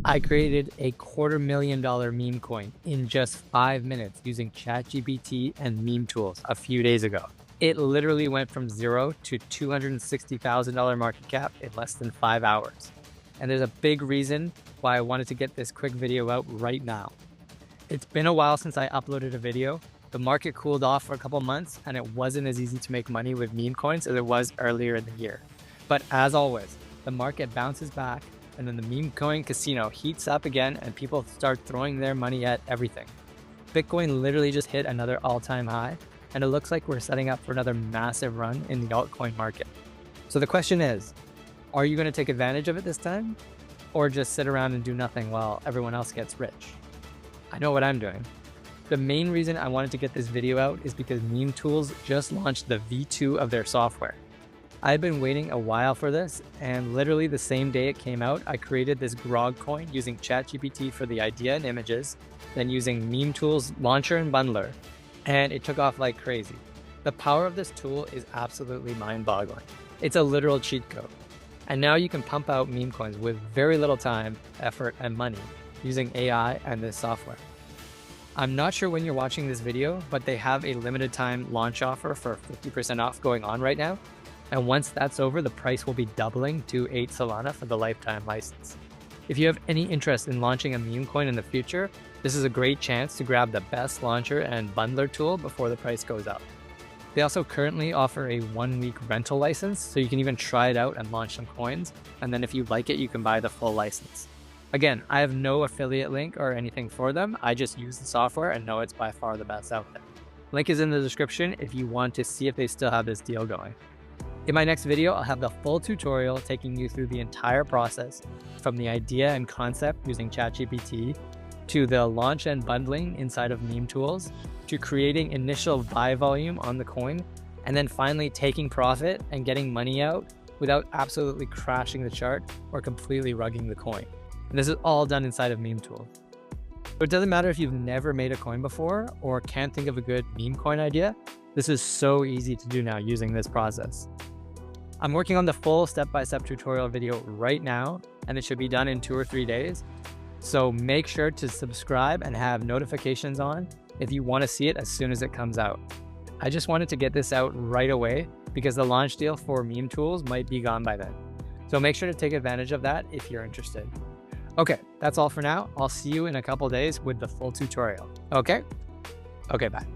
I created a $250,000 meme coin in just 5 minutes using Chatgpt and MemeTools a few days ago. It literally went from zero to $260,000 market cap in less than 5 hours. And there's a big reason why I wanted to get this quick video out right now. It's been a while since I uploaded a video. The market cooled off for a couple months and it wasn't as easy to make money with meme coins as it was earlier in the year. But as always, the market bounces back and then the meme coin casino heats up again and people start throwing their money at everything. Bitcoin literally just hit another all-time high and it looks like we're setting up for another massive run in the altcoin market. So the question is, are you going to take advantage of it this time? Or just sit around and do nothing while everyone else gets rich? I know what I'm doing. The main reason I wanted to get this video out is because MemeTools just launched the V2 of their software. I've been waiting a while for this, and literally the same day it came out, I created this Grog coin using ChatGPT for the idea and images, then using MemeTools launcher and bundler, and it took off like crazy. The power of this tool is absolutely mind-boggling. It's a literal cheat code. And now you can pump out meme coins with very little time, effort, and money using AI and this software. I'm not sure when you're watching this video, but they have a limited time launch offer for 50% off going on right now. And once that's over, the price will be doubling to 8 Solana for the lifetime license. If you have any interest in launching a meme coin in the future, this is a great chance to grab the best launcher and bundler tool before the price goes up. They also currently offer a 1-week rental license, so you can even try it out and launch some coins. And then if you like it, you can buy the full license. Again, I have no affiliate link or anything for them. I just use the software and know it's by far the best out there. Link is in the description if you want to see if they still have this deal going. In my next video, I'll have the full tutorial taking you through the entire process from the idea and concept using ChatGPT to the launch and bundling inside of MemeTools to creating initial buy volume on the coin and then finally taking profit and getting money out without absolutely crashing the chart or completely rugging the coin. And this is all done inside of MemeTools. So it doesn't matter if you've never made a coin before or can't think of a good meme coin idea. This is so easy to do now using this process. I'm working on the full step-by-step tutorial video right now, and it should be done in 2 or 3 days. So make sure to subscribe and have notifications on if you want to see it as soon as it comes out. I just wanted to get this out right away because the launch deal for MemeTools might be gone by then. So make sure to take advantage of that if you're interested. Okay, that's all for now. I'll see you in a couple days with the full tutorial. Okay, bye.